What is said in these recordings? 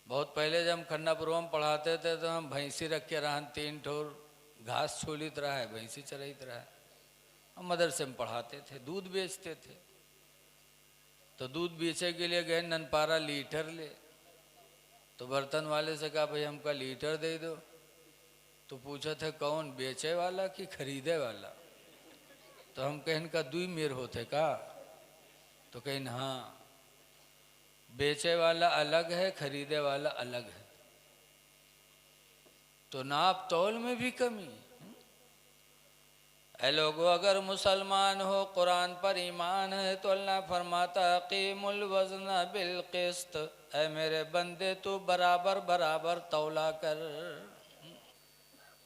बहुत पहले जब हम खन्नापुरवा में पढ़ाते थे तो हम भैंसी रख के रहन 3 ठोर घास छोलित रहा है, भैंसी चराइत रहा है। हम मदरसे में पढ़ाते थे, दूध बेचते थे। तो दूध बेचे के लिए गए ननपारा लीटर ले, तो बर्तन वाले से कहा भाई हमका लीटर दे दो। तो पूछा था कौन, बेचे वाला कि खरीदे वाला। तो हम कहें का दुई मेर होते का। तो कहें हाँ, बेचे वाला अलग है, खरीदे वाला अलग है। तो नाप तौल में भी कमी। ऐ लोगो, अगर मुसलमान हो, कुरान पर ईमान है, तो अल्लाह फरमाता क़ीमुल वज़न बिल क़िस्त, ऐ मेरे बंदे तू बराबर बराबर तौला कर।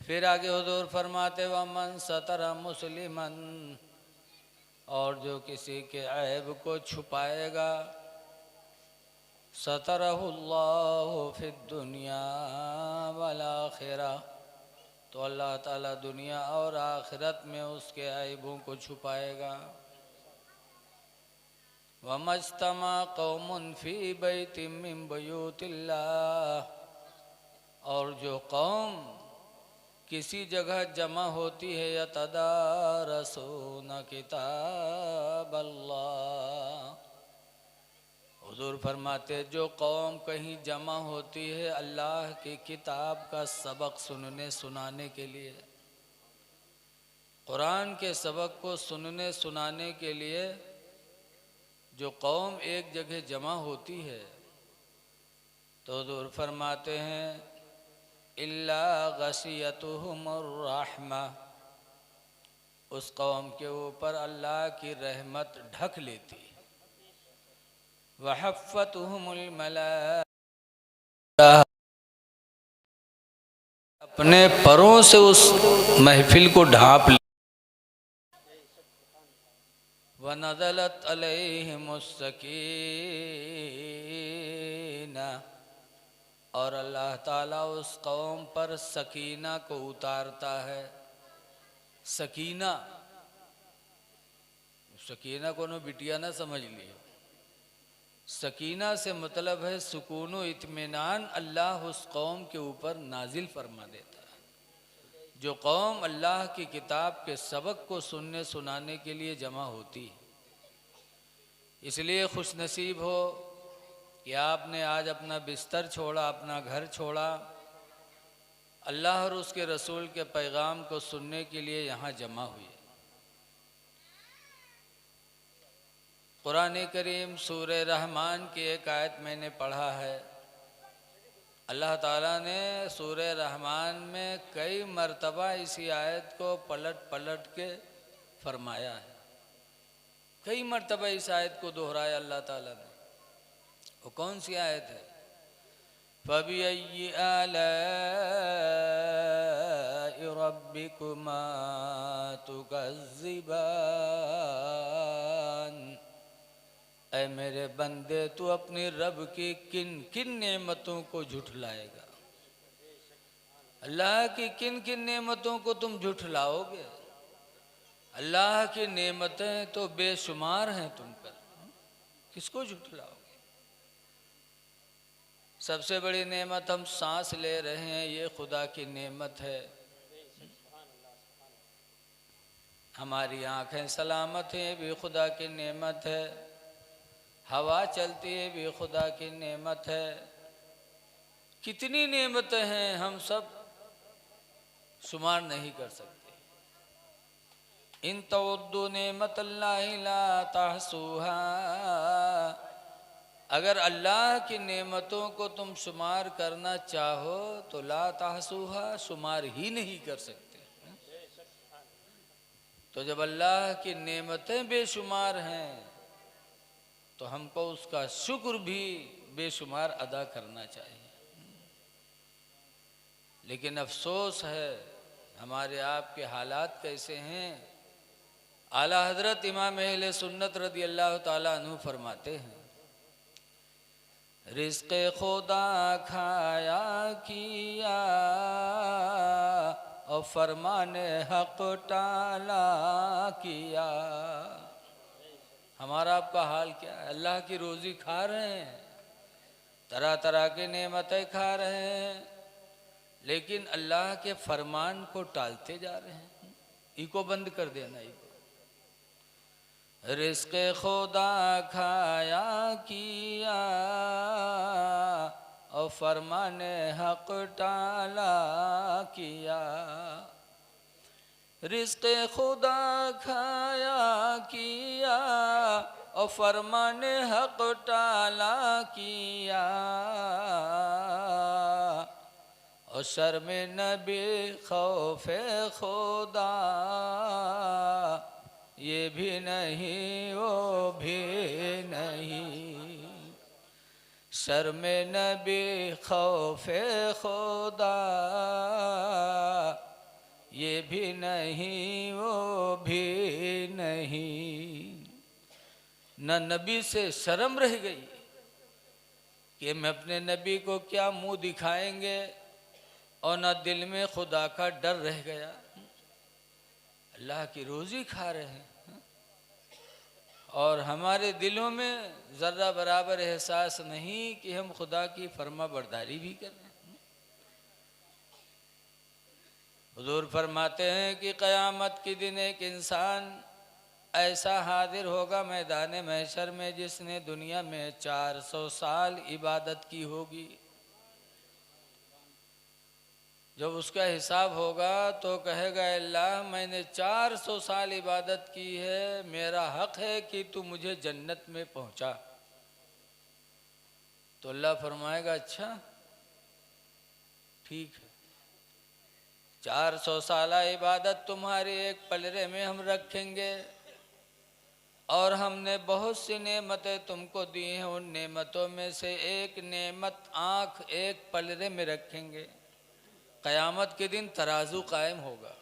फिर आगे हुजूर फरमाते वमन सतरा मुस्लिमन, और जो किसी के ऐब को छुपाएगा, सतरहुल्लाहु फिद दुनिया वल आखिरा, तो अल्लाह ताला दुनिया और आखिरत में उसके ऐबों को छुपाएगा। वमज्तमा कौमुन फी बैतिम मिन बुयूतिल्लाह, और जो कौम किसी जगह जमा होती है, यतदारसून किताब अल्लाह, हुजूर फरमाते जो कौम कहीं जमा होती है अल्लाह की किताब का सबक सुनने सुनाने के लिए, कुरान के सबक को सुनने सुनाने के लिए जो कौम एक जगह जमा होती है, तो हुजूर फरमाते हैं इल्ला गशियतुहुमुर रहमा, उस कौम के ऊपर अल्लाह की रहमत ढक लेती है। वहफ़्फ़तुहुमुल मलाइका, अपने परों से उस महफिल को ढांप ले। वनज़लत अलैहिमुस सकीना, और अल्लाह ताला उस कौम पर सकीना को उतारता है। सकीना, सकीना को नो बिटिया ना समझ लियो। सकीना से मतलब है सुकून व इत्मीनान, अल्लाह उस कौम के ऊपर नाजिल फरमा देता है। जो कौम अल्लाह की किताब के सबक को सुनने सुनाने के लिए जमा होती है। इसलिए खुश नसीब हो कि आपने आज अपना बिस्तर छोड़ा, अपना घर छोड़ा, अल्लाह और उसके रसूल के पैगाम को सुनने के लिए यहाँ जमा हुए। कुरान करीम सूरह रहमान की एक आयत मैंने पढ़ा है। अल्लाह ताला ने सूरह रहमान में कई मर्तबा इसी आयत को पलट पलट के फरमाया है। कई मर्तबा इस आयत को दोहराया अल्लाह ताला ने। वो कौन सी आयत है? फबिअय्यि आलाइ रब्बिकुमा तुकज़्ज़िबान, ऐ मेरे बंदे तू अपनी रब की किन किन नेमतों को झुठलाएगा। अल्लाह की किन किन नेमतों को तुम झुठलाओगे? अल्लाह की नेमतें तो बेशुमार हैं तुम पर, किसको झुठलाओगे? सबसे बड़ी नेमत हम सांस ले रहे हैं, ये खुदा की नेमत है। हमारी आंखें सलामत हैं, भी खुदा की नेमत है। हवा चलती है, भी खुदा की नेमत है। कितनी नेमतें हैं, हम सब शुमार नहीं कर सकते। इन तउद्दु नेमतल्लाहि ला तहसूहा, अगर अल्लाह की नेमतों को तुम शुमार करना चाहो तो ला तहसूहा, शुमार ही नहीं कर सकते। तो जब अल्लाह की नेमतें बेशुमार हैं तो हमको उसका शुक्र भी बेशुमार अदा करना चाहिए। लेकिन अफसोस है हमारे आपके हालात कैसे हैं। आला हजरत इमाम अहले सुन्नत रदी अल्लाह ताला अन्हु फरमाते हैं, रिज़्क़े खुदा खाया किया और फरमाने हक टाला किया। हमारा आपका हाल क्या है? अल्लाह की रोज़ी खा रहे हैं, तरह तरह की नेमतें खा रहे हैं, लेकिन अल्लाह के फरमान को टालते जा रहे हैं। इको बंद कर देना। इको रिज़्क़ खुदा खाया किया और फरमान हक टाला किया। रिज़्क़ खुदा खाया किया और फरमान हक टाला किया। और शर्म नबी खौफ़े खुदा ये भी नहीं वो भी नहीं। शर्म नबी खौफ़े खुदा ये भी नहीं वो भी नहीं। न नबी से शर्म रह गई कि हम अपने नबी को क्या मुंह दिखाएंगे, और न दिल में खुदा का डर रह गया। अल्लाह की रोज़ी खा रहे हैं और हमारे दिलों में ज़र्रा बराबर एहसास नहीं कि हम खुदा की फर्मा बरदारी भी कर रहे हैं। हुज़ूर फरमाते हैं कि क़यामत के दिन एक इंसान ऐसा हाजिर होगा मैदान महशर में जिसने दुनिया में 400 साल इबादत की होगी। जब उसका हिसाब होगा तो कहेगा, अल्लाह मैंने 400 साल इबादत की है, मेरा हक है कि तू मुझे जन्नत में पहुंचा। तो अल्लाह फरमाएगा, अच्छा ठीक है, 400 साल इबादत तुम्हारी एक पलरे में हम रखेंगे और हमने बहुत सी नेमतें तुमको दी हैं, उन नेमतों में से एक नेमत आँख एक पलरे में रखेंगे। क़यामत के दिन तराजू कायम होगा।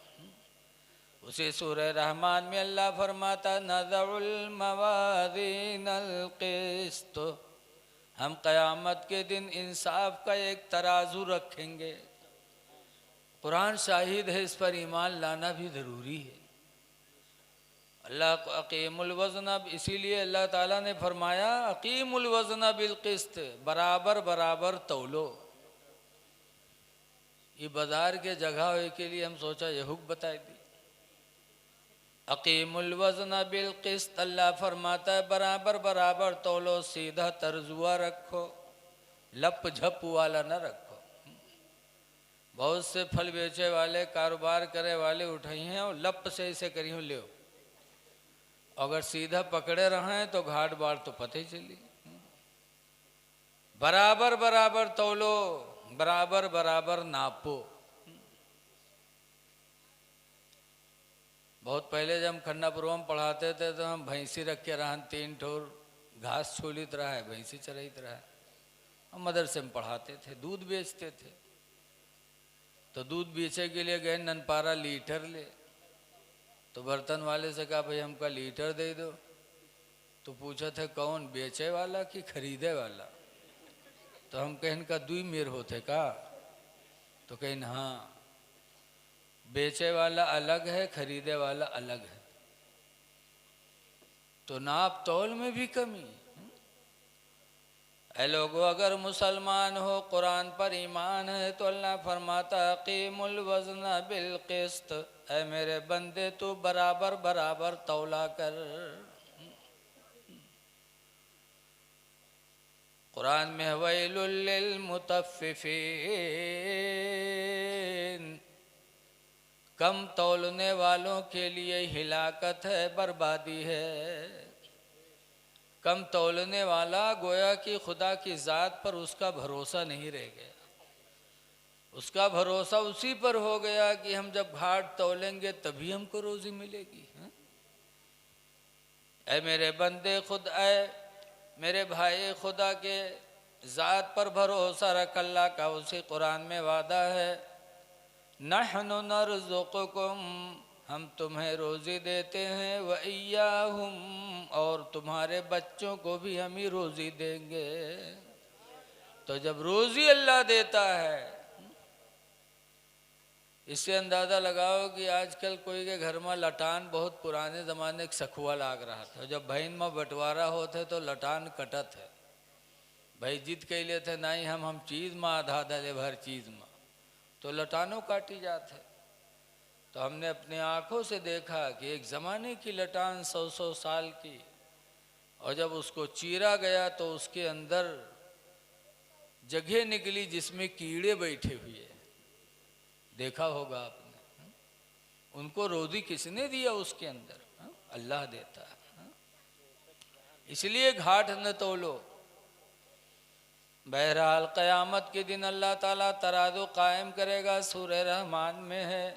उसी सूरह रहमान में अल्लाह फरमाता, नज़उल मवाज़ीनल क़िस्त, हम क़यामत के दिन इंसाफ का एक तराजू रखेंगे। कुरान शाहिद है, इस पर ईमान लाना भी ज़रूरी है। अल्लाह को अक़ीमुल वज़न, इसीलिए अल्लाह ताला ने फरमाया अक़ीमुल वज़न बिल क़िस्त, बराबर बराबर तौलो। ये बाजार के जगह के लिए हम सोचा ये हुक्म बता दी। अक़ीमुल वज़न बिल क़िस्त, अल्लाह फरमाता है बराबर बराबर तौलो, सीधा तर्जुआ रखो, लप झप वाला न रखो। बहुत से फल बेचे वाले, कारोबार करे वाले उठाई हैं और लप से इसे करी हूँ ले, अगर सीधा पकड़े रहे तो घाट बाढ़ तो पता ही चली। बराबर बराबर तौलो, बराबर बराबर नापो। बहुत पहले जब हम खन्नापुर में पढ़ाते थे तो हम भैंसी रख के रहन, 3 ठोर घास छोलित रहा है, भैंसी चराइत रहा है। हम मदरसे में पढ़ाते थे, दूध बेचते थे। तो दूध बेचे के लिए गए ननपारा लीटर ले, तो बर्तन वाले से कहा भाई हमका लीटर दे दो। तो पूछा थे कौन, बेचे वाला कि खरीदे वाला? तो हम कहें इनका दुई मेर होते का? तो कहें हाँ, बेचे वाला अलग है, खरीदे वाला अलग है। तो नाप तौल में भी कमी। ऐ लोगो, अगर मुसलमान हो, कुरान पर ईमान है, तो अल्लाह फरमाता अक़ीमुल वज़न बिल क़िस्त, ऐ मेरे बंदे तू बराबर बराबर तौला कर। कुरान में वैलुल लिल मुतफ़्फ़िफ़ीन, कम तौलने वालों के लिए हिलाकत है, बर्बादी है। कम तौलने वाला गोया कि खुदा की ज़ात पर उसका भरोसा नहीं रह गया। उसका भरोसा उसी पर हो गया कि हम जब घाट तौलेंगे तभी हमको रोज़ी मिलेगी। ऐ मेरे बंदे, खुद ऐ मेरे भाई, खुदा के ज़ात पर भरोसा रख, अल्लाह का उसी कुरान में वादा है, नहनु नरज़ुकुकुम, हम तुम्हें रोज़ी देते हैं, व इय्याहुम, और तुम्हारे बच्चों को भी हम ही रोज़ी देंगे। तो जब रोज़ी अल्लाह देता है, इससे अंदाज़ा लगाओ कि आजकल कोई के घर में लटान बहुत पुराने ज़माने के सखुआ लाग रहा था। जब बहन में बंटवारा होते तो लटान कटत है, भाई जिद कैले थे नहीं हम चीज़ में आधा दले भर चीज़ में, तो लटानों काटी जाते। तो हमने अपने आँखों से देखा कि एक ज़माने की लटान 100-100 साल की, और जब उसको चीरा गया तो उसके अंदर जगह निकली जिसमें कीड़े बैठे हुए। देखा होगा आपने, उनको रोज़ी किसने दिया उसके अंदर? अल्लाह देता है। इसलिए घाट न तोलो। बहरहाल क़यामत के दिन अल्लाह ताला तराजू कायम करेगा, सूरह रहमान में है।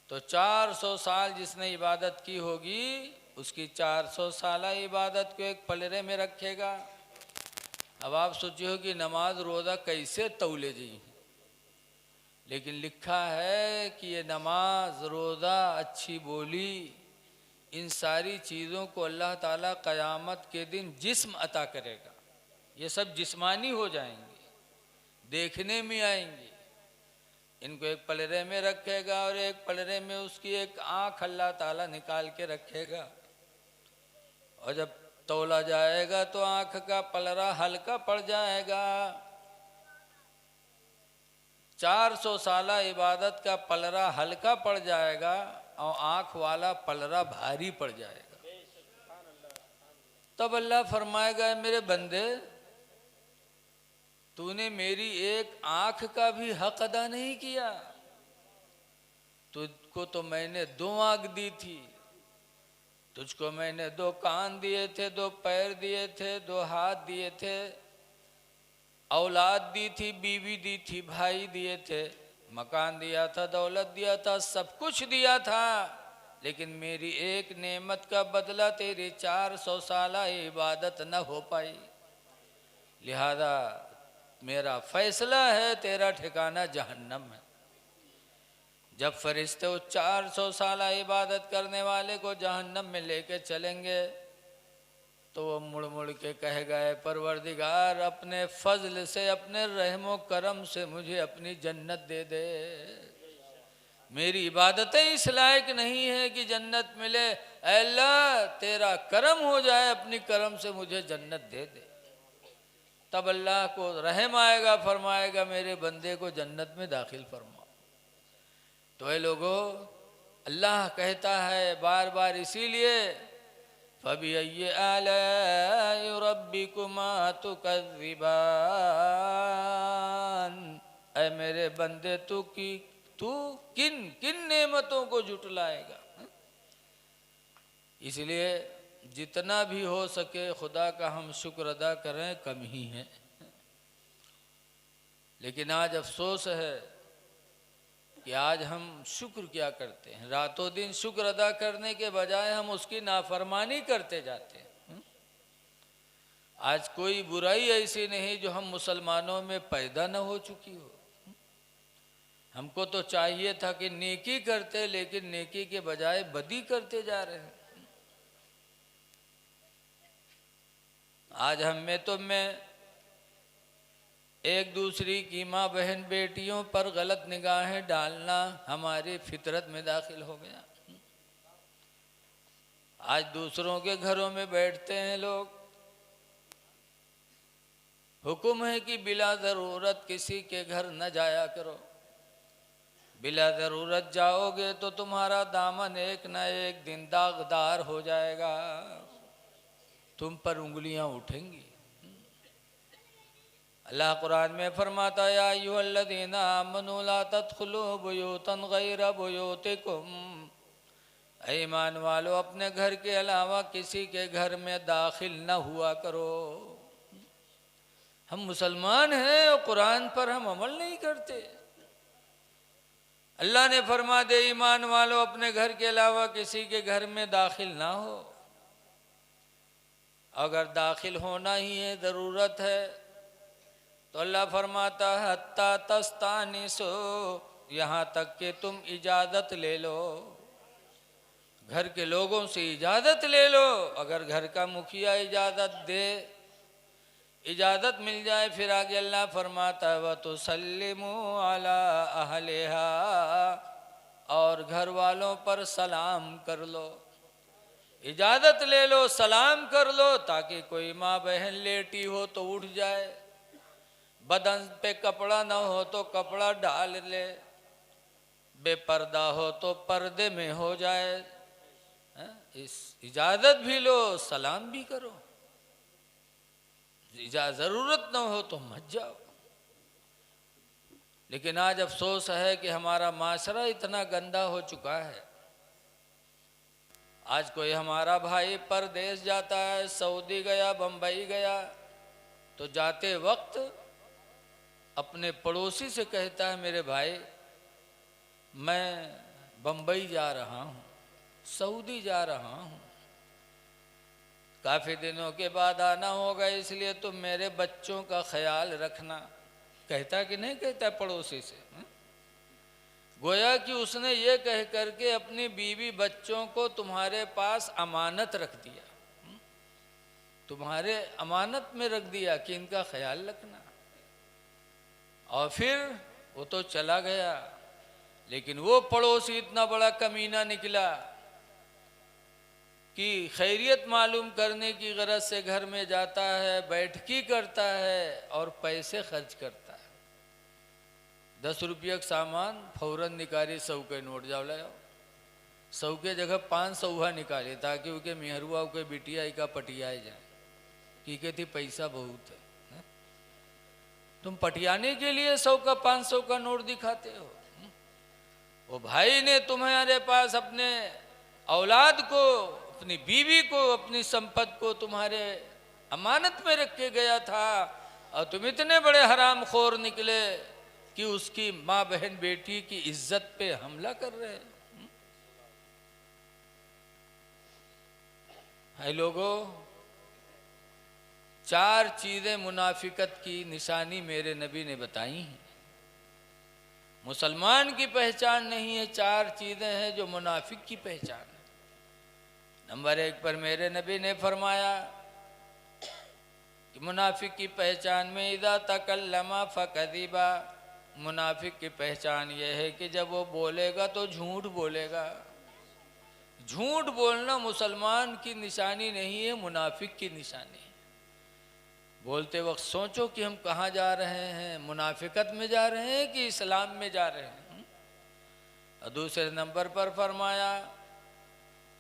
तो 400 साल जिसने इबादत की होगी उसकी 400 साल इबादत को एक पलरे में रखेगा। अब आप सोचिए हो कि नमाज रोज़ा कैसे तौले जी, लेकिन लिखा है कि ये नमाज रोज़ा अच्छी बोली इन सारी चीज़ों को अल्लाह ताला क़यामत के दिन जिस्म अता करेगा। ये सब जिस्मानी हो जाएंगे, देखने में आएंगी। इनको एक पलरे में रखेगा और एक पलरे में उसकी एक आँख अल्लाह ताला निकाल के रखेगा। और जब तौला जाएगा तो आँख का पलरा हल्का पड़ जाएगा। 400 साला इबादत का पलरा हल्का पड़ जाएगा और आँख वाला पलरा भारी पड़ जाएगा। तब अल्लाह फरमाएगा, मेरे बंदे तूने मेरी एक आँख का भी हक अदा नहीं किया। तुझको तो मैंने 2 आँख दी थी, तुझको मैंने 2 कान दिए थे, 2 पैर दिए थे, 2 हाथ दिए थे, औलाद दी थी, बीवी दी थी, भाई दिए थे, मकान दिया था, दौलत दिया था, सब कुछ दिया था। लेकिन मेरी एक नेमत का बदला तेरी 400 साला इबादत न हो पाई। लिहाजा मेरा फैसला है तेरा ठिकाना जहन्नम है। जब फरिश्ते उस 400 साला इबादत करने वाले को जहन्नम में लेके चलेंगे तो वो मुड़ मुड़ के कह गए, परवरदिगार अपने फजल से, अपने रहमो करम से मुझे अपनी जन्नत दे दे। मेरी इबादतें इस लायक नहीं है कि जन्नत मिले, अल्लाह तेरा करम हो जाए, अपनी करम से मुझे जन्नत दे दे। तब अल्लाह को रहम आएगा, फरमाएगा मेरे बंदे को जन्नत में दाखिल फरमा। तो ये लोगों, अल्लाह कहता है बार बार इसीलिए, फबिअय्यि आलाइ रब्बिकुमा तुकज़्ज़िबान, ऐ मेरे बंदे तू किन किन नेमतों को जुटलाएगा। इसलिए जितना भी हो सके खुदा का हम शुक्र अदा करें, कम ही है। लेकिन आज अफसोस है कि आज हम शुक्र क्या करते हैं, रातों दिन शुक्र अदा करने के बजाय हम उसकी नाफरमानी करते जाते हैं। आज कोई बुराई ऐसी नहीं जो हम मुसलमानों में पैदा न हो चुकी हो। हमको तो चाहिए था कि नेकी करते, लेकिन नेकी के बजाय बदी करते जा रहे हैं। आज हम में तो में एक दूसरी की माँ बहन बेटियों पर गलत निगाहें डालना हमारी फितरत में दाखिल हो गया। आज दूसरों के घरों में बैठते हैं लोग, हुक्म है कि बिला ज़रूरत किसी के घर न जाया करो। बिला ज़रूरत जाओगे तो तुम्हारा दामन एक न एक दिन दागदार हो जाएगा, तुम पर उंगलियां उठेंगी। अल्लाह कुरान में फरमाता है, या अय्युहल्लज़ीना आमनू ला तदखुलू बुयूतन गैरा बुयूतिकुम, ईमान वालो अपने घर के अलावा किसी के घर में दाखिल न हुआ करो। हम मुसलमान हैं और कुरान पर हम अमल नहीं करते। अल्लाह ने फरमा दे, ईमान वालो अपने घर के अलावा किसी के घर में दाखिल ना हो। अगर दाखिल होना ही है, ज़रूरत है, तो अल्लाह फरमाता है हत्ता तस्तानिसो, यहाँ तक कि तुम इजाज़त ले लो, घर के लोगों से इजाज़त ले लो। अगर घर का मुखिया इजाज़त दे, इजाज़त मिल जाए, फिर आगे अल्लाह फरमाता है व तुसल्लिमू अला अहलिहा, और घर वालों पर सलाम कर लो। इजाजत ले लो, सलाम कर लो, ताकि कोई माँ बहन लेटी हो तो उठ जाए, बदन पे कपड़ा ना हो तो कपड़ा डाल ले, बेपर्दा हो तो पर्दे में हो जाए। इस इजाजत भी लो, सलाम भी करो, जरूरत ना हो तो मत जाओ। लेकिन आज अफसोस है कि हमारा माशरा इतना गंदा हो चुका है। आज कोई हमारा भाई परदेश जाता है, सऊदी गया, बंबई गया, तो जाते वक्त अपने पड़ोसी से कहता है, मेरे भाई मैं बंबई जा रहा हूँ, सऊदी जा रहा हूँ, काफ़ी दिनों के बाद आना होगा, इसलिए तुम मेरे बच्चों का ख्याल रखना। कहता कि नहीं कहता पड़ोसी से? गोया कि उसने ये कह करके अपनी बीवी बच्चों को तुम्हारे पास अमानत रख दिया, तुम्हारे अमानत में रख दिया कि इनका ख्याल रखना। और फिर वो तो चला गया, लेकिन वो पड़ोसी इतना बड़ा कमीना निकला कि खैरियत मालूम करने की गरज से घर में जाता है, बैठकी करता है और पैसे खर्च करता है। 10 रुपये का सामान फौरन निकाली, 100 के नोट जाओ लाओ, 100 के जगह 500 निकाले, ताकि उनके मेहरुआ के बिटिया का पटियाए जाए कि कहती पैसा बहुत है। तुम पटियाने के लिए 100 का 500 का नोट दिखाते हो। वो भाई ने तुम्हारे पास अपने औलाद को, अपनी बीवी को, अपनी संपत्ति को तुम्हारे अमानत में रख के गया था, और तुम इतने बड़े हरामखोर निकले कि उसकी माँ बहन बेटी की इज्जत पे हमला कर रहे हैं। है लोगों, 4 चीजें मुनाफिकत की निशानी मेरे नबी ने बताई हैं। मुसलमान की पहचान नहीं है, 4 चीजें हैं जो मुनाफिक की पहचान है। नंबर 1 पर मेरे नबी ने फरमाया कि मुनाफिक की पहचान में इदा तकल्लमा फकदिबा, मुनाफिक की पहचान यह है कि जब वो बोलेगा तो झूठ बोलेगा। झूठ बोलना मुसलमान की निशानी नहीं है, मुनाफिक की निशानी है। बोलते वक्त सोचो कि हम कहाँ जा रहे हैं, मुनाफिकत में जा रहे हैं कि इस्लाम में जा रहे हैं। और दूसरे नंबर पर फरमाया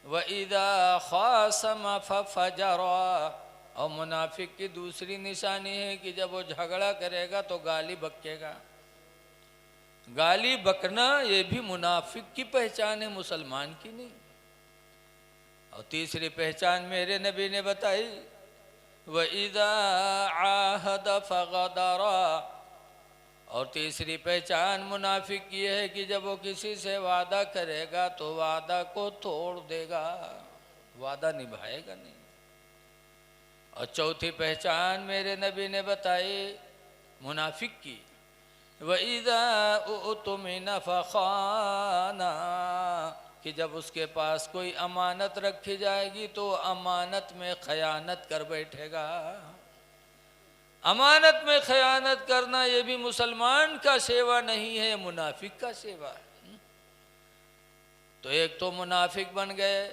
व इदा खासम फजरा, और मुनाफिक की दूसरी निशानी है कि जब वो झगड़ा करेगा तो गाली बकेगा। गाली बकना ये भी मुनाफिक की पहचान है, मुसलमान की नहीं। और तीसरी पहचान मेरे नबी ने बताई व इदा आहद फगदरा, और तीसरी पहचान मुनाफिक की है कि जब वो किसी से वादा करेगा तो वादा को तोड़ देगा, वादा निभाएगा नहीं। और चौथी पहचान मेरे नबी ने बताई मुनाफिक की व इदा उतमिना फखाना, कि जब उसके पास कोई अमानत रखी जाएगी तो अमानत में खयानत कर बैठेगा। अमानत में खयानत करना ये भी मुसलमान का सेवा नहीं है, मुनाफिक का सेवा है। तो एक तो मुनाफिक बन गए,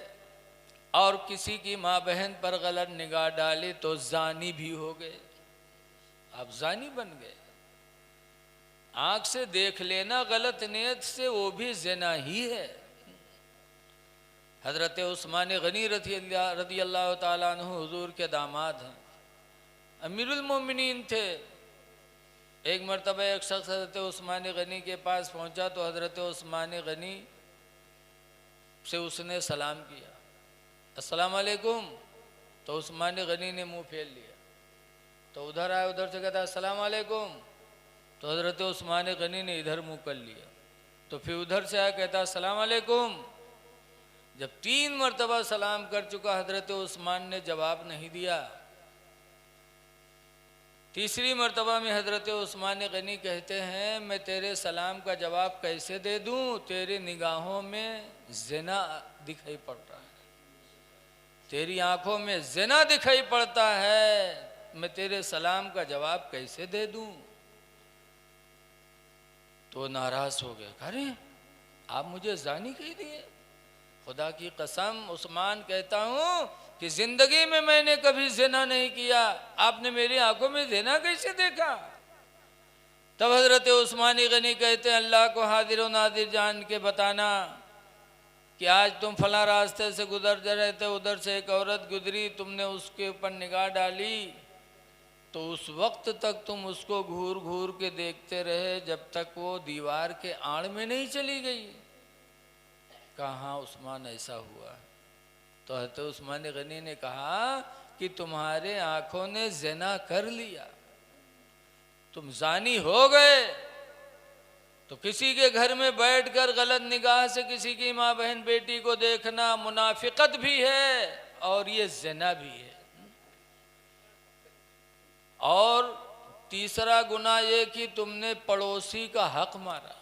और किसी की माँ बहन पर गलत निगाह डाली तो जानी भी हो गए। आप जानी बन गए। आंख से देख लेना गलत नियत से, वो भी ज़िना ही है। हज़रत उस्मान गनी रज़ी अल्लाह ताला अन्हु हुजूर के दामाद हैं, अमीरुल मोमिनीन थे। एक मरतबा एक शख्स हज़रत उस्मान गनी के पास पहुंचा तो हज़रत उस्मान गनी से उसने सलाम किया, अस्सलाम वालेकुम। तो उस्मान गनी ने मुंह फेर लिया। तो उधर आया, उधर से कहता अस्सलाम वालेकुम। तो हज़रत उस्मान गनी ने इधर मुंह कर लिया। तो फिर उधर से आया, कहता अस्सलाम वालेकुम। जब 3 मरतबा सलाम कर चुका, हज़रत उस्मान ने जवाब नहीं दिया। तीसरी मरतबा में हज़रत उस्मान गनी कहते हैं, मैं तेरे सलाम का जवाब कैसे दे दूं, तेरी निगाहों में ज़िना दिखाई पड़ रहा है, तेरी आंखों में ज़िना दिखाई पड़ता है, मैं तेरे सलाम का जवाब कैसे दे दूं। तो नाराज हो गए, अरे आप मुझे जानी कह दिए, खुदा की कसम उस्मान कहता हूँ कि जिंदगी में मैंने कभी जिना नहीं किया, आपने मेरी आंखों में जिना कैसे देखा? तब हजरत उस्मानी गनी कहते हैं अल्लाह को हाजिर व नाजिर जान के बताना कि आज तुम फला रास्ते से गुजर रहे थे, उधर से एक औरत गुजरी, तुमने उसके ऊपर निगाह डाली तो उस वक्त तक तुम उसको घूर घूर के देखते रहे जब तक वो दीवार के आड़ में नहीं चली गई। कहाँ उस्मान ऐसा हुआ? तो हज़रत उस्मान गनी ने कहा कि तुम्हारे आंखों ने ज़िना कर लिया, तुम जानी हो गए। तो किसी के घर में बैठकर गलत निगाह से किसी की माँ बहन बेटी को देखना मुनाफिकत भी है और ये ज़िना भी है। और तीसरा गुनाह ये कि तुमने पड़ोसी का हक मारा।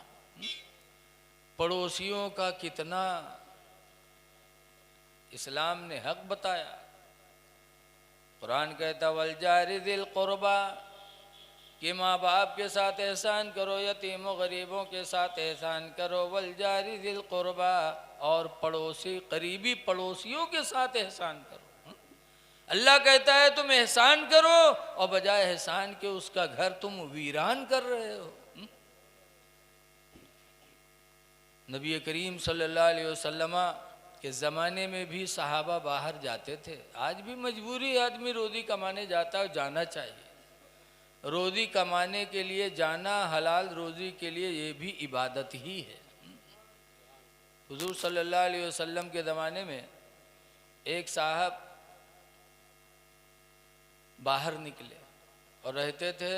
पड़ोसियों का कितना इस्लाम ने हक बताया। कुरान कहता वल जारि दिल कुर्बा कि माँ बाप के साथ एहसान करो, यतीमों गरीबों के साथ एहसान करो। वल जारि दिल कुर्बा, और पड़ोसी करीबी पड़ोसियों के साथ एहसान करो। अल्लाह कहता है तुम एहसान करो और बजाय एहसान के उसका घर तुम वीरान कर रहे हो। नबी करीम सल्लल्लाहु अलैहि वसल्लम के ज़माने में भी सहाबा बाहर जाते थे। आज भी मजबूरी आदमी रोज़ी कमाने जाता है, जाना चाहिए। रोज़ी कमाने के लिए जाना, हलाल रोज़ी के लिए, ये भी इबादत ही है। हुजूर सल्लल्लाहु अलैहि वसल्लम के ज़माने में एक साहब बाहर निकले और रहते थे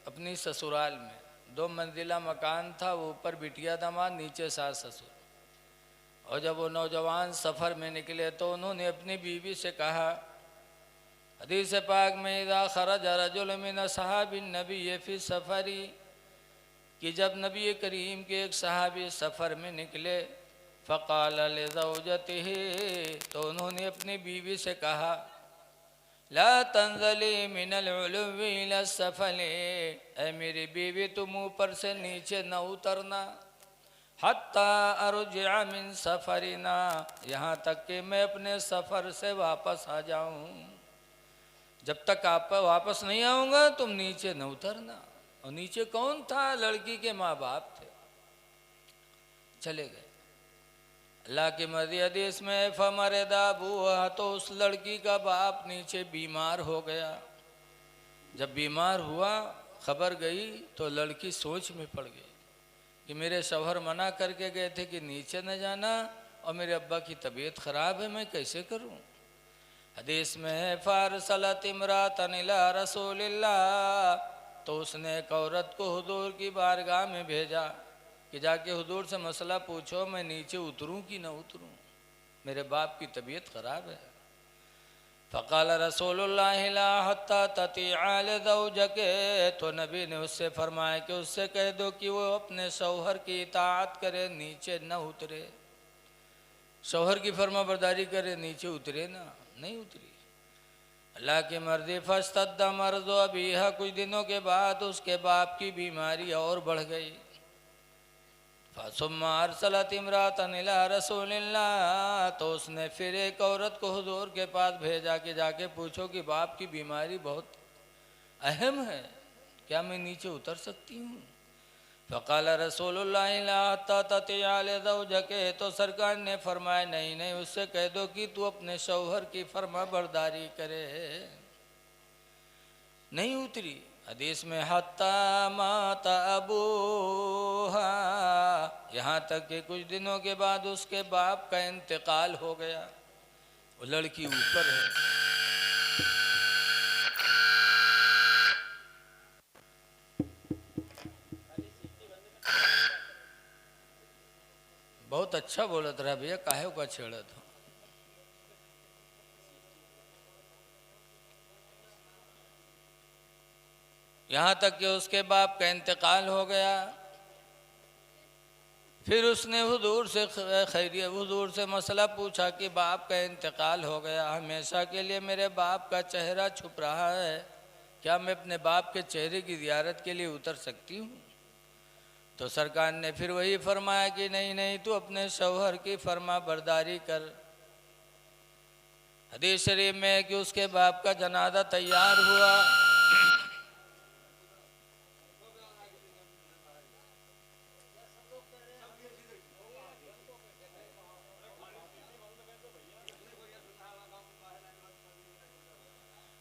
अपनी ससुराल में। 2 मंजिला मकान था, वो ऊपर बिटिया दामाद, नीचे सास ससुर। और जब वो नौजवान सफ़र में निकले तो उन्होंने अपनी बीवी से कहा, हदीस पाक में इज़ा खरज रजुल मिन असहाबिन नबी फी सफ़री, कि जब नबी करीम के एक सहाबी सफ़र में निकले, फ़क़ाल लिज़ौजतिही, तो उन्होंने अपनी बीवी से कहा, ला तंज़ली मिनल उलुव्वी इला सफ़ली, ऐ मेरी बीवी तुम ऊपर से नीचे न उतरना, हत्ता अरुजिअ मिन सफ़रिना, यहाँ तक कि मैं अपने सफ़र से वापस आ जाऊँ। जब तक आप वापस नहीं आऊँगा तुम नीचे न उतरना। और नीचे कौन था? लड़की के माँ बाप थे। चले गए। अल्लाह की मर्ज़ी। हदीस में फमरदा अबूहा, तो उस लड़की का बाप नीचे बीमार हो गया। जब बीमार हुआ, खबर गई तो लड़की सोच में पड़ गई कि मेरे शौहर मना करके गए थे कि नीचे न जाना और मेरे अब्बा की तबीयत ख़राब है, मैं कैसे करूं? हदीस में है फ़ारसलत इमरातन इला रसूलिल्लाह, तो उसने एक औरत को हुजूर की बारगाह में भेजा कि जाके हुजूर से मसला पूछो, मैं नीचे उतरूं कि न उतरूं, मेरे बाप की तबीयत ख़राब है। फ़क़ाल रसूलुल्लाह ला हत्ता ततीअ लिज़ौजके, तो नबी ने उससे फरमाया कि उससे कह दो कि वो अपने शौहर की इताअत करे, नीचे न उतरे। शौहर की फर्माबरदारी करे, नीचे उतरे ना। नहीं उतरी। अल्लाह की मर्ज़ी। फ़स्तद्द मर्ज़ु अबीहा, कुछ दिनों के बाद उसके बाप की बीमारी और बढ़ गई। फ़सुम्मा अरसलत इमरातन इला रसूलिल्लाह, तो उसने फिर एक औरत को हुजूर के पास भेजा कि जाके पूछो कि बाप की बीमारी बहुत अहम है, क्या मैं नीचे उतर सकती हूँ? फ़क़ाल रसूलुल्लाह ला हत्ता ततीअ लिज़ौजके, तो सरकार ने फरमाया नहीं नहीं, उससे कह दो कि तू अपने शौहर की फर्माबरदारी करे। नहीं उतरी। हदीस में हत्ता मात अबूहा, यहाँ तक कि कुछ दिनों के बाद उसके बाप का इंतकाल हो गया। वो लड़की ऊपर है। बहुत अच्छा बोलत रहा भैया, काहे का छेड़त हो? यहाँ तक कि उसके बाप का इंतकाल हो गया। फिर उसने हुजूर से खैरियत, हुजूर से मसला पूछा कि बाप का इंतकाल हो गया, हमेशा के लिए मेरे बाप का चेहरा छुप रहा है, क्या मैं अपने बाप के चेहरे की ज़ियारत के लिए उतर सकती हूँ? तो सरकार ने फिर वही फरमाया कि नहीं नहीं, तू अपने शौहर की फरमा बरदारी कर। हदीस शरीफ में है कि उसके बाप का जनाजा तैयार हुआ।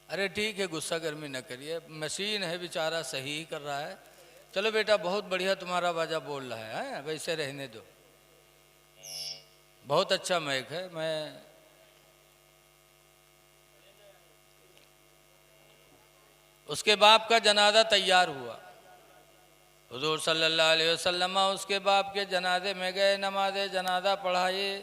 अरे ठीक है, गुस्सा गर्मी न करिए, मशीन है बेचारा, सही ही कर रहा है। चलो बेटा, बहुत बढ़िया तुम्हारा बाजा बोल रहा है, वैसे रहने दो, बहुत अच्छा माइक है। मैं उसके बाप का जनाजा तैयार हुआ। हुजूर सल्लल्लाहु अलैहि वसल्लम उसके बाप के जनाजे में गए, नमाज जनाजा पढ़ाए,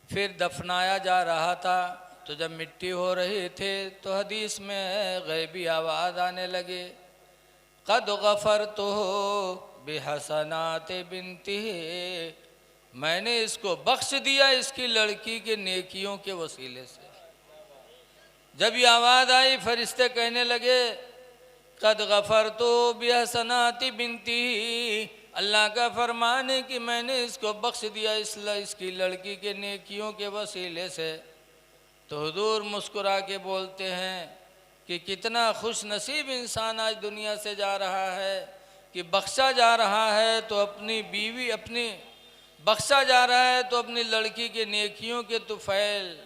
फिर दफनाया जा रहा था। तो जब मिट्टी हो रही थे तो हदीस में गैबी आवाज़ आने लगे, कद गफरतु बिहसनात बिन्तिही, मैंने इसको बख्श दिया इसकी लड़की के नेकियों के वसीले से। जब ये आवाज़ आई, फरिश्ते कहने लगे, कद गफरतु बिहसनाति बिन्तिही, अल्लाह का फरमान है कि मैंने इसको बख्श दिया इसकी लड़की के नेकियों के वसीले से। तो हुजूर मुस्कुरा के बोलते हैं कि कितना खुश नसीब इंसान आज दुनिया से जा रहा है कि बख्शा जा रहा है तो अपनी बीवी, अपनी बख्शा जा रहा है तो अपनी लड़की के नेकियों के तुफैल,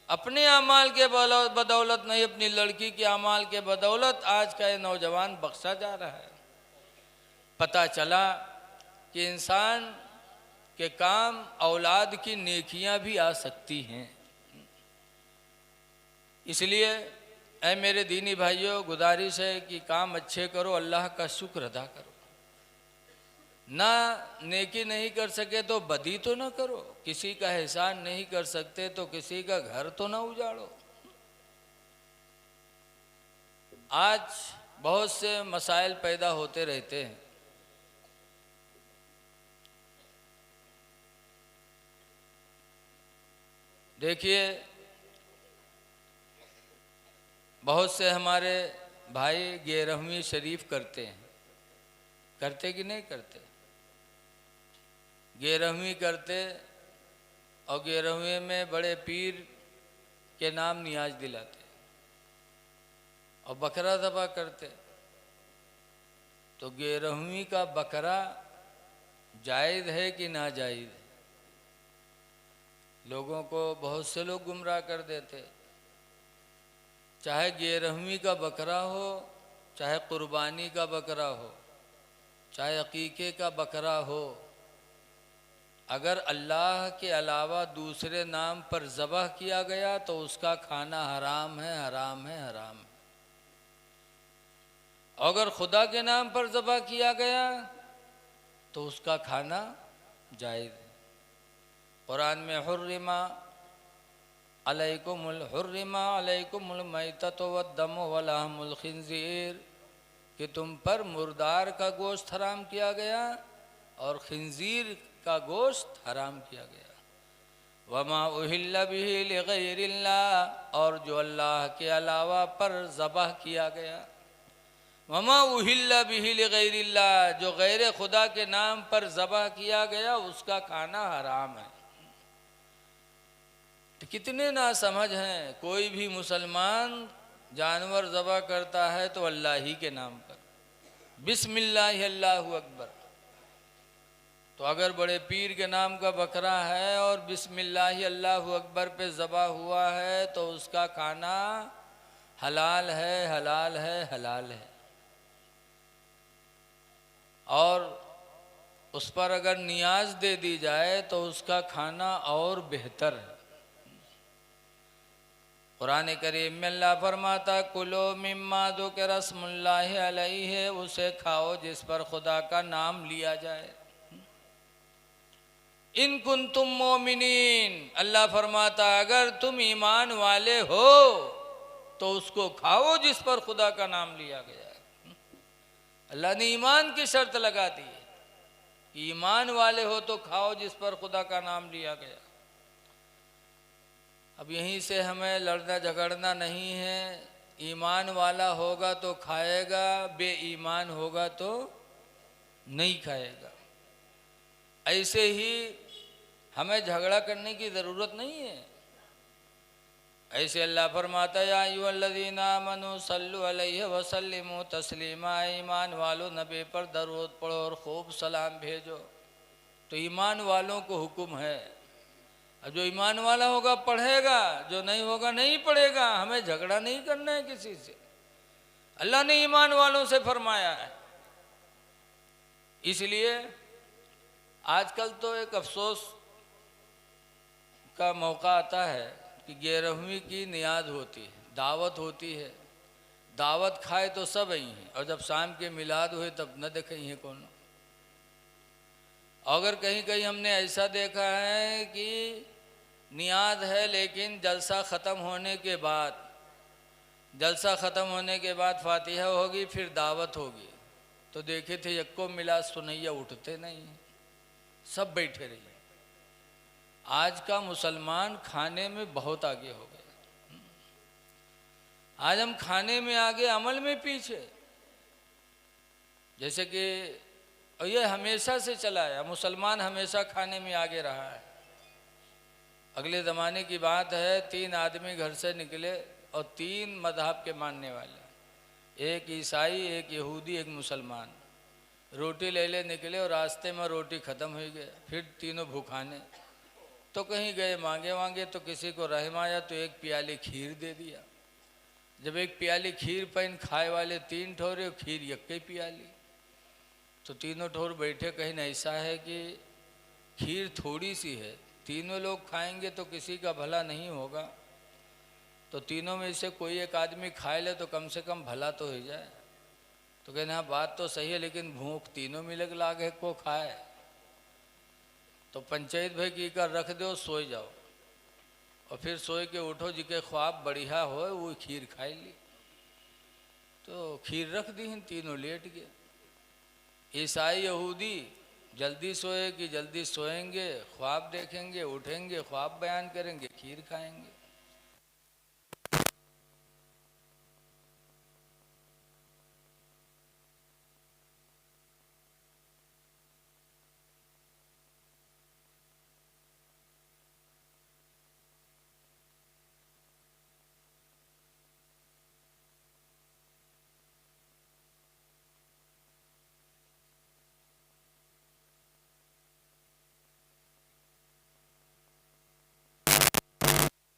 अपने अमाल के बदौलत नहीं, अपनी लड़की के अमाल के बदौलत आज का ये नौजवान बख्शा जा रहा है। पता चला कि इंसान के काम औलाद की नेकियां भी आ सकती हैं। इसलिए ऐ मेरे दीनी भाइयों, गुजारिश है कि काम अच्छे करो, अल्लाह का शुक्र अदा करो। ना नेकी नहीं कर सके तो बदी तो ना करो, किसी का एहसान नहीं कर सकते तो किसी का घर तो ना उजाड़ो। आज बहुत से मसाइल पैदा होते रहते हैं। देखिए, बहुत से हमारे भाई गेरहवीं शरीफ करते हैं, करते कि नहीं करते? गेरहवीं करते और गेरहवीं में बड़े पीर के नाम नियाज दिलाते और बकरा ज़बह करते। तो गेरहवीं का बकरा जायज़ है कि नाजायज़ है? लोगों को बहुत से लोग गुमराह कर देते। चाहे गेरहवीं का बकरा हो, चाहे कुर्बानी का बकरा हो, चाहे अकीके का बकरा हो, अगर अल्लाह के अलावा दूसरे नाम पर ज़बह किया गया तो उसका खाना हराम है, हराम है, हराम है। अगर खुदा के नाम पर ज़बह किया गया तो उसका खाना जायज़ है। कुरान में हुर्रिमा अलैकुमुल मैततु वद्दमु वलहमुल खिंज़ीर, कि तुम पर मुर्दार का गोश्त हराम किया गया और खिंजीर का गोश्त हराम किया गया। वमा उहिल्ला बिही लिगैरिल्लाह, और जो अल्लाह के अलावा पर ज़बह किया गया। वमा उहिल्ला बिही लिगैरिल्लाह, जो गैर खुदा के नाम पर ज़बह किया गया उसका खाना हराम है। तो कितने नासमझ हैं। कोई भी मुसलमान जानवर ज़बह करता है तो अल्लाह ही के नाम पर, बिस्मिल्लाह अल्लाहु अकबर। तो अगर बड़े पीर के नाम का बकरा है और बिस्मिल्लाह अल्लाहु अकबर पे ज़बह हुआ है तो उसका खाना हलाल है, हलाल है, हलाल है। और उस पर अगर नियाज दे दी जाए तो उसका खाना और बेहतर है। कुरान करीम में अल्लाह फरमाता, कुलो मिम्मा ज़ुकिरा रस्मुल्लाहि अलैहि, उसे खाओ जिस पर खुदा का नाम लिया जाए। इन कुंतुम मोमिनीन, अल्लाह फरमाता अगर तुम ईमान वाले हो तो उसको खाओ जिस पर खुदा का नाम लिया गया है। अल्लाह ने ईमान की शर्त लगा दी है कि ईमान वाले हो तो खाओ जिस पर खुदा का नाम लिया गया। अब यहीं से हमें लड़ना झगड़ना नहीं है। ईमान वाला होगा तो खाएगा, बेईमान होगा तो नहीं खाएगा। ऐसे ही हमें झगड़ा करने की ज़रूरत नहीं है। ऐसे अल्लाह फरमाता है या अय्युहल्लज़ीना आमनू सल्लु अलैहि वसल्लिमू तस्लीमा, ईमान वालों नबी पर दरूद पढ़ो और खूब सलाम भेजो। तो ईमान वालों को हुक्म है। अब जो ईमान वाला होगा पढ़ेगा, जो नहीं होगा नहीं पढ़ेगा। हमें झगड़ा नहीं करना है किसी से, अल्लाह ने ईमान वालों से फरमाया है। इसलिए आजकल तो एक अफसोस का मौका आता है कि 11वीं की नियाद होती है, दावत होती है, दावत खाए तो सब आई हैं, और जब शाम के मिलाद हुए तब न देखे हैं कौन। अगर कहीं कहीं हमने ऐसा देखा है कि नियाद है लेकिन जलसा ख़त्म होने के बाद, जलसा ख़त्म होने के बाद फातिहा होगी फिर दावत होगी, तो देखे थे यक्को मिलाद सुनैया उठते नहीं, सब बैठे रहिए। आज का मुसलमान खाने में बहुत आगे हो गया। आज हम खाने में आगे, अमल में पीछे। जैसे कि और ये हमेशा से चला है, मुसलमान हमेशा खाने में आगे रहा है। अगले ज़माने की बात है, 3 आदमी घर से निकले और 3 मज़हब के मानने वाले, एक ईसाई, एक यहूदी, एक मुसलमान। रोटी ले ले निकले और रास्ते में रोटी ख़त्म हो गई। फिर तीनों भूखाने, तो कहीं गए मांगे वांगे, तो किसी को रहम आया तो एक प्याली खीर दे दिया। जब एक प्याली खीर पैन खाए वाले 3 ठोरे, खीर यक्के प्याली, तो तीनों ठोर बैठे। कहीं ऐसा है कि खीर थोड़ी सी है, तीनों लोग खाएंगे तो किसी का भला नहीं होगा, तो तीनों में से कोई एक आदमी खाए ले तो कम से कम भला तो हो जाए। तो कहना हाँ बात तो सही है, लेकिन भूख तीनों मिलक लागे को खाए। तो पंचायत भाई की कर रख दो, सोए जाओ, और फिर सोए के उठो, जिके ख्वाब बढ़िया हो वो खीर खाई ली। तो खीर रख दी, तीनों लेट गए। ईसाई यहूदी जल्दी सोए कि जल्दी सोएंगे, ख्वाब देखेंगे, उठेंगे, ख्वाब बयान करेंगे, खीर खाएंगे।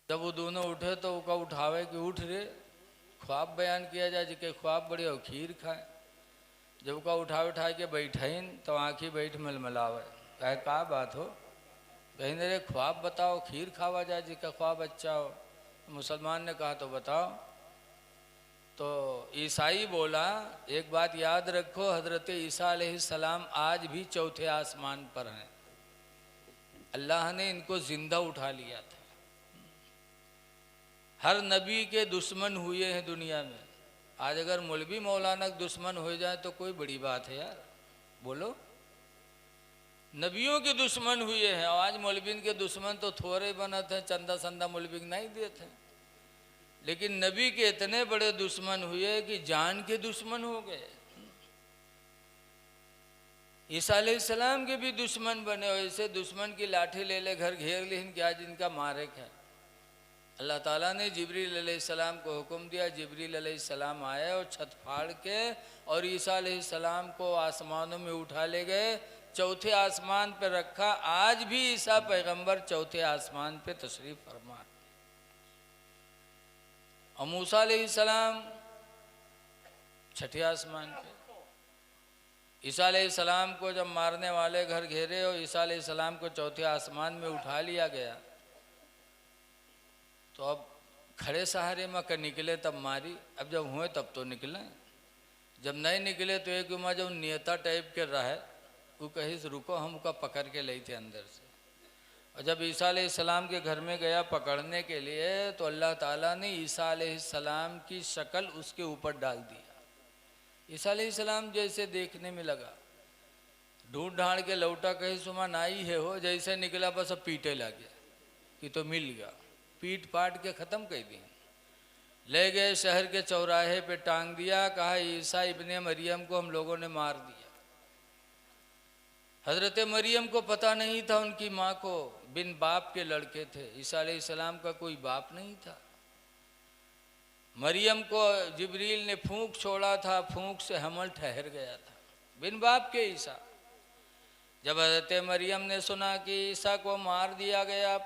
जब वो दोनों उठे तो उसका उठावे कि उठ रे, ख्वाब बयान किया जाए, जिके ख्वाब बढ़िया हो खीर खाए। जब उसका उठा के बैठाइन तो आँखी बैठ मलमलावे, कहे का बात हो, कहीं रे ख्वाब बताओ, खीर खावा जाए जिसका ख्वाब अच्छा हो। मुसलमान ने कहा तो बताओ। तो ईसाई बोला एक बात याद रखो, हज़रत ईसा अलैहिस्सलाम आज भी चौथे आसमान पर हैं, अल्लाह ने इनको जिंदा उठा लिया था। हर नबी के दुश्मन हुए हैं दुनिया में। आज अगर मौलवी मौलाना दुश्मन हो जाए तो कोई बड़ी बात है यार, बोलो। नबियों के दुश्मन हुए हैं, और आज मौलवीन के दुश्मन तो थोड़े बनत हैं, चंदा संदा मौलवी नहीं देते हैं। लेकिन नबी के इतने बड़े दुश्मन हुए कि जान के दुश्मन हो गए। ईसा अलैहिस्सलाम के भी दुश्मन बने, ऐसे दुश्मन की लाठी ले ले घर घेर लेकिन क्या जिनका मारे है। अल्लाह ताला ने जिब्रील अलैहिस्सलाम को हुक्म दिया, जिब्रील अलैहिस्सलाम आए और छत फाड़ के और ईसा अलैहिस्सलाम को आसमानों में उठा ले गए, चौथे आसमान पे रखा। आज भी ईसा पैगंबर चौथे आसमान पे तशरीफ फरमा। और मूसा अलैहिस्सलाम छठे आसमान पे। ईसा अलैहिस्सलाम को जब मारने वाले घर घेरे और ईसा अलैहिस्सलाम को चौथे आसमान में उठा लिया गया, तो अब खड़े सहारे में कर निकले तब मारी, अब जब हुए तब तो निकले। जब नहीं निकले तो एक उमा जब नेता टाइप के रहे, वो कही रुको, हम उसका पकड़ के लाई थे अंदर से। और जब ईसा अलैहिस्सलाम के घर में गया पकड़ने के लिए, तो अल्लाह ताला ने ईसा अलैहिस्सलाम की शक्ल उसके ऊपर डाल दिया। ईसा अलैहिस्सलाम जैसे देखने में लगा, ढूंढ ढांड के लौटा, कहीं सुमा नाई है हो, जैसे निकला बस अब पीटे लगे कि तो मिल गया। पीट पाट के ख़त्म कर दी, ले गए शहर के चौराहे पे टांग दिया, कहा ईसा इब्ने मरियम को हम लोगों ने मार दिया। हजरत मरियम को पता नहीं था उनकी माँ को बिन बाप के लड़के थे। ईसा अलैहिस्सलाम का कोई बाप नहीं था। मरियम को जिब्रील ने फूंक छोड़ा था, फूंक से हमल ठहर गया था, बिन बाप के ईसा। जब हजरत मरियम ने सुना कि ईसा को मार दिया गया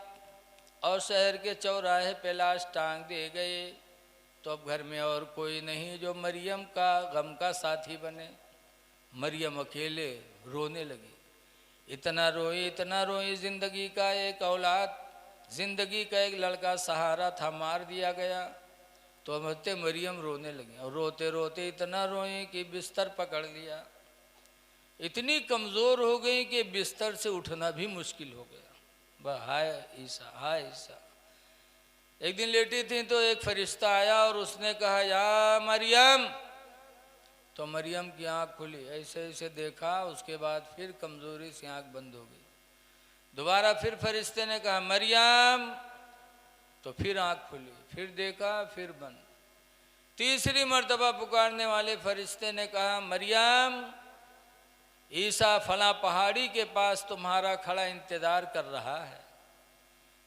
और शहर के चौराहे पे लाश टांग दिए गए, तो अब घर में और कोई नहीं जो मरियम का गम का साथी बने। मरियम अकेले रोने लगी। इतना रोई, जिंदगी का एक औलाद, जिंदगी का एक लड़का सहारा था, मार दिया गया। तो हजरत मरियम रोने लगी और रोते रोते इतना रोई कि बिस्तर पकड़ लिया। इतनी कमज़ोर हो गई कि बिस्तर से उठना भी मुश्किल हो गया। हाय ईसा, हाय ईसा। एक दिन लेटी थी तो एक फरिश्ता आया और उसने कहा या मरियम। तो मरियम की आंख खुली, ऐसे ऐसे देखा, उसके बाद फिर कमज़ोरी से आंख बंद हो गई। दोबारा फिर फरिश्ते ने कहा मरियम, तो फिर आंख खुली, फिर देखा, फिर बंद। तीसरी मर्तबा पुकारने वाले फरिश्ते ने कहा मरियम, ईसा फला पहाड़ी के पास तुम्हारा खड़ा इंतजार कर रहा है।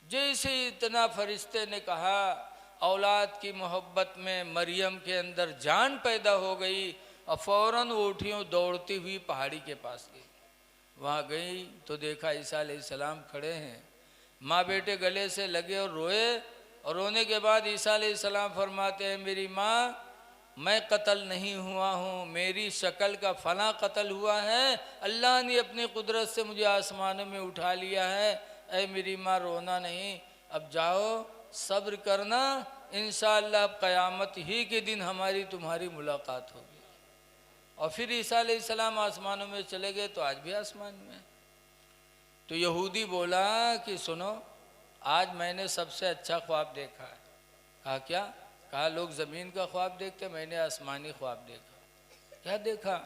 जैसे इतना फरिश्ते ने कहा, औलाद की मोहब्बत में मरियम के अंदर जान पैदा हो गई और फौरन उठी दौड़ती हुई पहाड़ी के पास गई। वहाँ गई तो देखा ईसा अलैहिस्सलाम खड़े हैं, माँ बेटे गले से लगे और रोए। और रोने के बाद ईसा अलैहिस्सलाम फरमाते हैं मेरी माँ, मैं कत्ल नहीं हुआ हूँ, मेरी शक्ल का फला कत्ल हुआ है, अल्लाह ने अपनी कुदरत से मुझे आसमानों में उठा लिया है। ऐ मेरी माँ रोना नहीं, अब जाओ सब्र करना, इंशाअल्लाह क़यामत ही के दिन हमारी तुम्हारी मुलाकात होगी। और फिर ईसा अलैहिस्सलाम आसमानों में चले गए तो आज भी आसमान में। तो यहूदी बोला कि सुनो, आज मैंने सबसे अच्छा ख्वाब देखा है। कहा क्या? कहा लोग ज़मीन का ख्वाब देखते, मैंने आसमानी ख्वाब देखा। क्या देखा?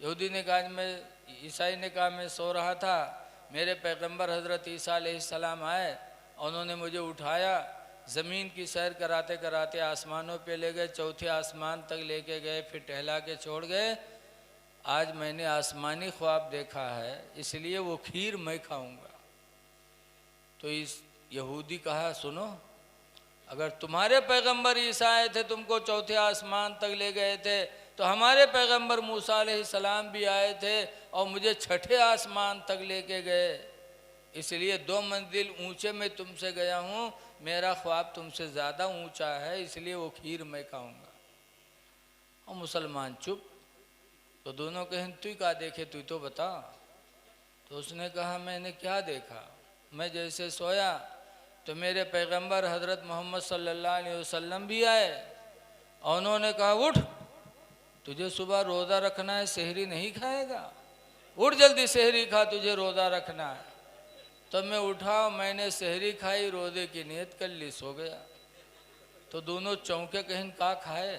यहूदी ने कहा मैं, ईसाई ने कहा मैं सो रहा था, मेरे पैगंबर हज़रत ईसा अलैहिस्सलाम आए, उन्होंने मुझे उठाया, ज़मीन की सैर कराते कराते आसमानों पे ले गए, चौथे आसमान तक लेके गए, फिर टहला के छोड़ गए। आज मैंने आसमानी ख्वाब देखा है, इसलिए वो खीर मैं खाऊंगा। तो इस यहूदी कहा सुनो, अगर तुम्हारे पैगंबर ईसा आए थे, तुमको चौथे आसमान तक ले गए थे, तो हमारे पैगंबर मूसा अलैहिस्सलाम भी आए थे और मुझे छठे आसमान तक लेके गए, इसलिए 2 मंजिल ऊंचे में तुमसे गया हूँ, मेरा ख्वाब तुमसे ज़्यादा ऊंचा है, इसलिए वो खीर मैं खाऊंगा। और मुसलमान चुप। तो दोनों कहें तू क्या देखे, तू तो बता। तो उसने कहा मैंने क्या देखा, मैं जैसे सोया तो मेरे पैगंबर हज़रत मोहम्मद सल्लल्लाहु अलैहि वसल्लम भी आए और उन्होंने कहा उठ, तुझे सुबह रोज़ा रखना है, सहरी नहीं खाएगा, उठ जल्दी सहरी खा, तुझे रोज़ा रखना है। तो मैं उठा, मैंने सहरी खाई, रोज़े की नियत कर ली, सो गया। तो दोनों चौंके, कहीं का खाए,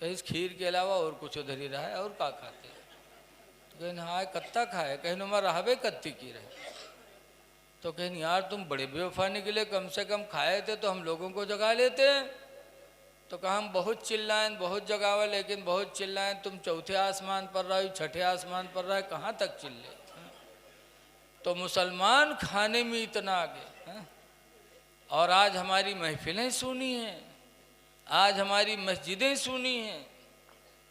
कहीं खीर के अलावा और कुछ उधर ही रहा है, और का खाते, तो कहीं हाँ कत्ता खाए, कहीं नुमा रहबे कत्ती की रहे। तो कहीं यार तुम बड़े बेवफा निकले, कम से कम खाए थे तो हम लोगों को जगा लेते। तो कहा हम बहुत चिल्लाएं, बहुत जगावा, लेकिन बहुत चिल्लाएं, तुम चौथे आसमान पर रहे, छठे आसमान पर रहे, कहाँ तक चिल्ले। तो मुसलमान खाने में इतना आगे। और आज हमारी महफिलें सुनी हैं, आज हमारी मस्जिदें सुनी हैं।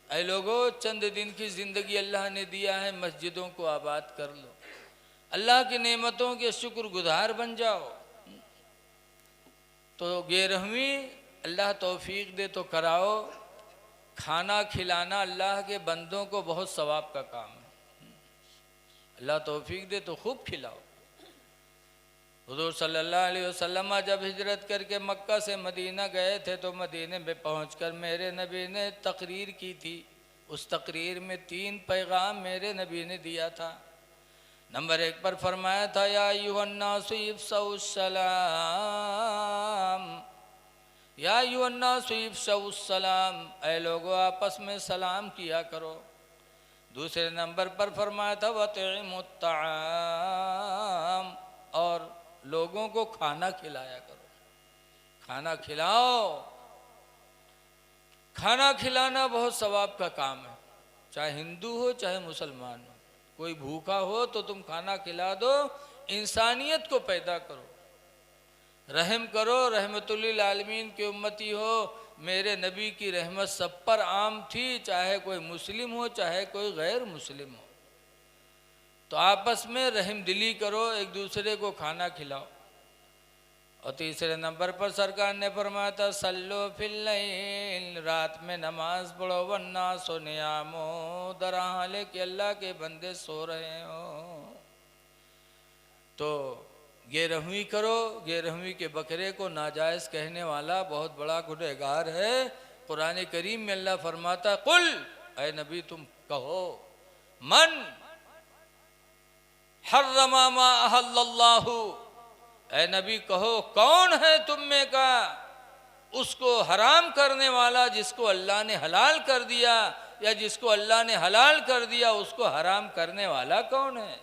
ऐ लोगों, चंद दिन की ज़िंदगी अल्लाह ने दिया है, मस्जिदों को आबाद कर लो, अल्लाह की नेमतों के शुक्रगुजार बन जाओ। तो 11वीं अल्लाह तौफीक दे तो कराओ। खाना खिलाना अल्लाह के बंदों को बहुत सवाब का काम है, अल्लाह तौफीक दे तो खूब खिलाओ। हुज़ूर सल्लल्लाहु अलैहि वसल्लम जब हिजरत करके मक्का से मदीना गए थे तो मदीने में पहुंचकर मेरे नबी ने तकरीर की थी। उस तकरीर में 3 पैगाम मेरे नबी ने दिया था। नंबर 1 पर फरमाया था या अय्युहन्नासु इफ़्शउस्सलाम, या अय्युहन्नासु इफ़्शउस्सलाम, ऐ लोगों आपस में सलाम किया करो। दूसरे नंबर पर फरमाया था वतिमुत्ताम, और लोगों को खाना खिलाया करो, खाना खिलाओ। खाना खिलाना बहुत सवाब का काम है, चाहे हिंदू हो चाहे मुसलमान हो। कोई भूखा हो तो तुम खाना खिला दो, इंसानियत को पैदा करो, रहम करो, रहमतुल्लिल आलमीन की उम्मती हो। मेरे नबी की रहमत सब पर आम थी, चाहे कोई मुस्लिम हो चाहे कोई गैर मुस्लिम हो। तो आपस में रहम दिली करो, एक दूसरे को खाना खिलाओ। और तीसरे नंबर पर सरकार ने फरमाया था सल्लो फिल्लैल, रात में नमाज पढ़ो, वन्ना सो नियामो दरहाले कि अल्लाह के बंदे सो रहे हो। तो गेरहवीं करो, गेरहवीं के बकरे को नाजायज़ कहने वाला बहुत बड़ा गुनहगार है। कुरान करीम में अल्लाह फरमाता कुल, ऐ नबी तुम कहो, मन हर्रमा मा अहल्लल्लाहु, ऐ नबी कहो कौन है तुम में का उसको हराम करने वाला जिसको अल्लाह ने हलाल कर दिया, या जिसको अल्लाह ने हलाल कर दिया उसको हराम करने वाला कौन है।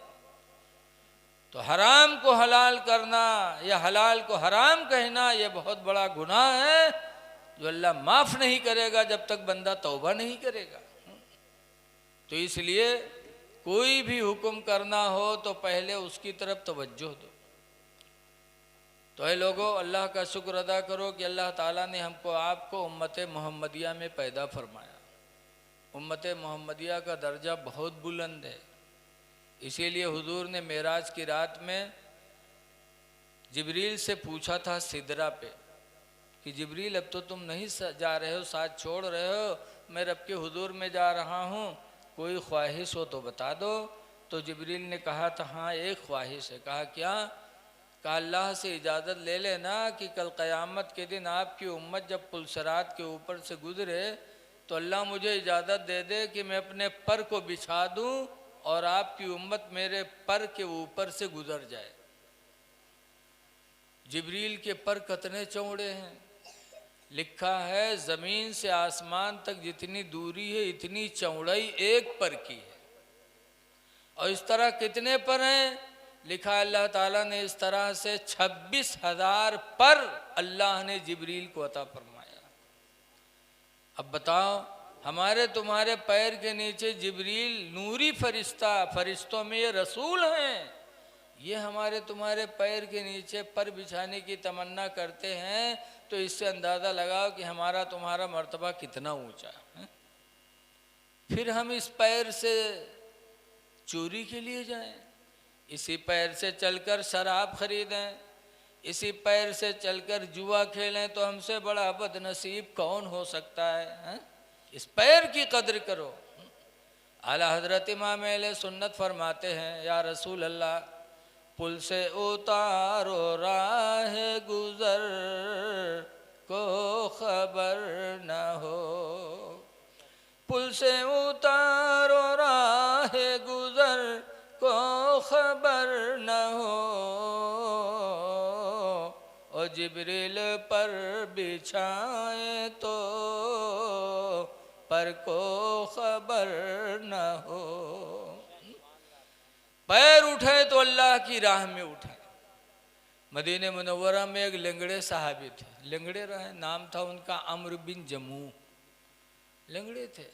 तो हराम को हलाल करना या हलाल को हराम कहना यह बहुत बड़ा गुनाह है, जो अल्लाह माफ़ नहीं करेगा जब तक बंदा तौबा नहीं करेगा। तो इसलिए कोई भी हुक्म करना हो तो पहले उसकी तरफ तवज्जो दो। तो ऐ लोगों, अल्लाह का शुक्र अदा करो कि अल्लाह ताला ने हमको आपको उम्मत मोहम्मदिया में पैदा फरमाया। उम्मत मोहम्मदिया का दर्जा बहुत बुलंद है। इसीलिए हुजूर ने मेराज की रात में जिब्रील से पूछा था सिदरा पे कि जिब्रील अब तो तुम नहीं जा रहे हो, साथ छोड़ रहे हो, मैं रब के हुजूर में जा रहा हूँ, कोई ख्वाहिश हो तो बता दो। तो जिब्रील ने कहा था हाँ एक ख्वाहिश है। कहा क्या? कहा अल्लाह से इजाज़त ले लेना कि कल क़यामत के दिन आपकी उम्मत जब पुलसरात के ऊपर से गुजरे तो अल्लाह मुझे इजाज़त दे दे कि मैं अपने पर को बिछा दूँ और आपकी उम्मत मेरे पर के ऊपर से गुजर जाए। जिब्रील के पर कितने चौड़े हैं? लिखा है ज़मीन से आसमान तक जितनी दूरी है इतनी चौड़ाई एक पर की है। और इस तरह कितने पर हैं? लिखा अल्लाह ताला ने इस तरह से 26,000 पर अल्लाह ने जिब्रील को अता फरमाया। अब बताओ, हमारे तुम्हारे पैर के नीचे जिब्रील नूरी फरिश्ता, फरिश्तों में ये रसूल हैं, ये हमारे तुम्हारे पैर के नीचे पर बिछाने की तमन्ना करते हैं। तो इससे अंदाज़ा लगाओ कि हमारा तुम्हारा मर्तबा कितना ऊंचा है। फिर हम इस पैर से चोरी के लिए जाएं, इसी पैर से चलकर शराब खरीदें, इसी पैर से चलकर जुआ खेलें, तो हमसे बड़ा बदनसीब कौन हो सकता है? इस पैर की कदर करो। आला हजरत इमाम अहले सुन्नत फरमाते हैं या रसूल अल्लाह, पुल से उतारो राह गुजर को खबर न हो, पुल से उतारो राह गुजर को खबर न हो, और जिब्रील पर बिछाए तो पर को खबर न हो। पैर उठे तो अल्लाह की राह में उठे। मदीने मुनव्वरा में एक लंगड़े साहबी थे, लंगड़े रहे, नाम था उनका अम्र बिन जमू, लंगड़े थे।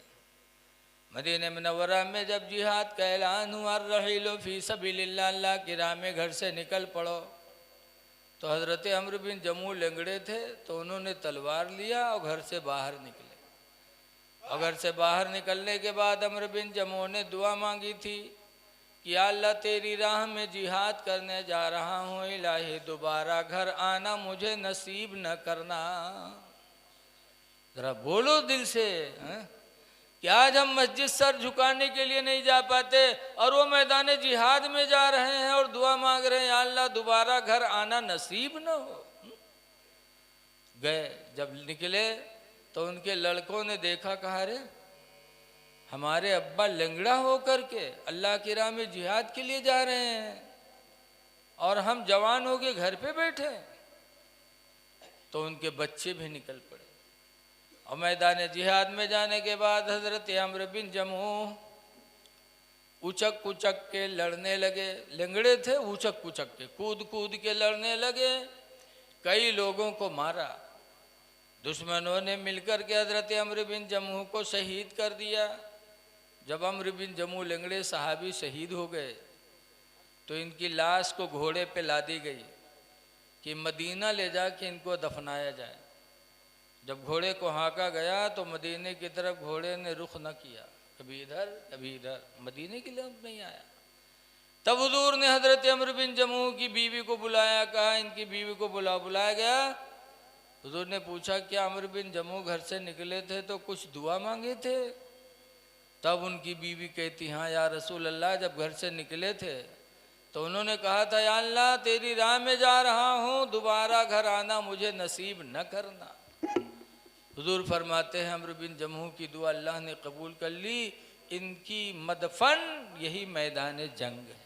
मदीने मुनव्वरा में जब जिहाद का ऐलान हुआ, रहीलो फी सबीलिल्लाह, अल्लाह की राह में घर से निकल पड़ो, तो हज़रत अम्र बिन जमू लंगड़े थे, तो उन्होंने तलवार लिया और घर से बाहर निकले। और घर से बाहर निकलने के बाद अम्र बिन जमू ने दुआ मांगी थी कि या अल्लाह तेरी राह में जिहाद करने जा रहा हूँ, इलाही दोबारा घर आना मुझे नसीब न करना। जरा बोलो दिल से कि आज हम मस्जिद सर झुकाने के लिए नहीं जा पाते और वो मैदान जिहाद में जा रहे हैं और दुआ मांग रहे हैं या अल्लाह दोबारा घर आना नसीब न हो। गए, जब निकले तो उनके लड़कों ने देखा, कहा रे हमारे अब्बा लंगड़ा होकर के अल्लाह की राह में जिहाद के लिए जा रहे हैं और हम जवान हो के घर पे बैठे। तो उनके बच्चे भी निकल पड़े और मैदान जिहाद में जाने के बाद हज़रत अम्र बिन जमू उचक कुचक के लड़ने लगे। लंगड़े थे, उचक कुचक के कूद कूद के लड़ने लगे, कई लोगों को मारा। दुश्मनों ने मिलकर के हज़रत अम्र बिन जमू को शहीद कर दिया। जब अम्र बिन जमू लंगड़े सहाबी शहीद हो गए तो इनकी लाश को घोड़े पे लादी गई कि मदीना ले जाके इनको दफनाया जाए। जब घोड़े को हाँका गया तो मदीने की तरफ घोड़े ने रुख न किया, कभी इधर कभी इधर, मदीने की तरफ नहीं आया। तब हुजूर ने हजरत अम्र बिन जमू की बीवी को बुलाया, कहा इनकी बीवी को बुलाया गया। हुजूर ने पूछा क्या अम्र बिन जमू घर से निकले थे तो कुछ दुआ मांगे थे? तब उनकी बीवी कहती हाँ या रसूल अल्लाह, जब घर से निकले थे तो उन्होंने कहा था या अल्लाह तेरी राह में जा रहा हूँ, दोबारा घर आना मुझे नसीब न करना। हुजूर फरमाते हैं अम्र बिन जमू की दुआ अल्लाह ने कबूल कर ली। इनकी मदफन यही मैदान जंग है।